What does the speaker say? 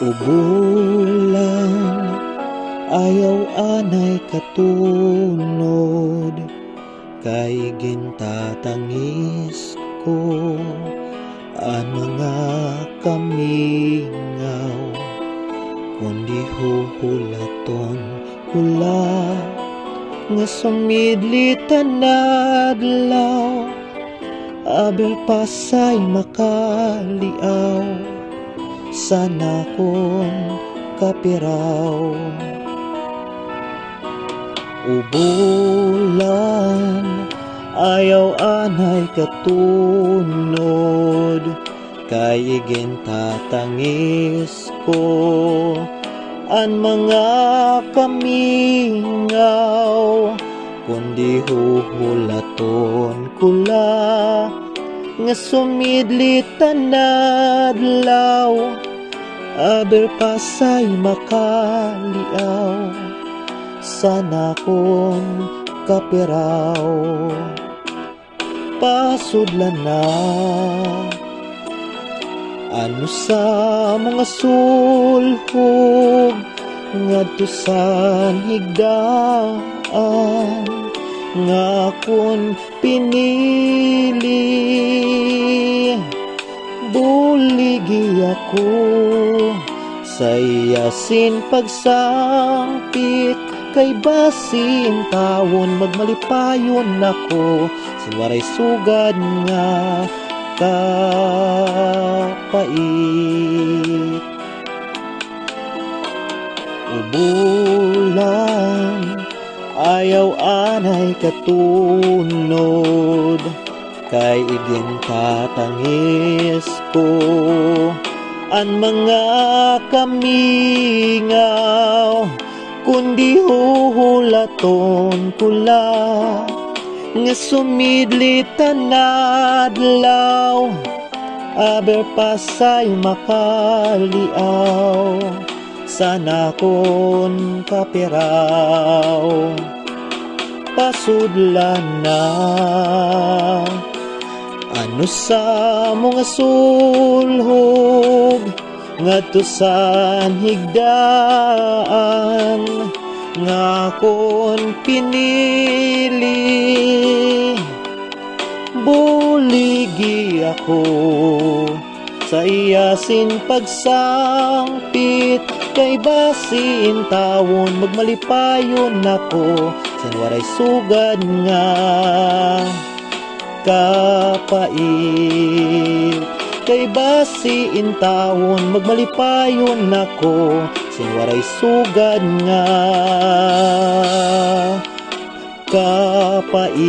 Ubulan, ayaw anay katunod, kay gintatangis ko ang mga kamingaw, kundi huhulaton hula nga sumidlitan na adlaw, aber pasay makaliaw, sana kong kapiraw. Ubulan, ayaw anay katunod, kay gintatangis ko ang mga kamingaw, kundi huhulaton kula nga sumidlitan na adlaw, aber pasay makaliaw, sana kong kapiraw. Pasudlan na ano sa mga sulhog ngadto sa higdaan, nga akon pinili, buligi ako sa iyasin pagsangpit, kay basin tawon magmalipayon ako, siwaray sugad nga kapait. Ubulan, ayaw anay katunod, kay igintatangis ko ang mga kamingaw, kundi huhulaton kula nga sumidlitan na adlaw, aber pasay makaliaw, sana kon kapiraw. Pasudlan na ano sa mga sulhog ngadto sa higdaan, nga akon pinili, buligi ako sa iyasin pagsangpit, kay basin tawon magmalipayon ako, sanwaray sugad nga kapait. Kay basin tawon magmalipayon ako, sanwaray sugad nga kapait.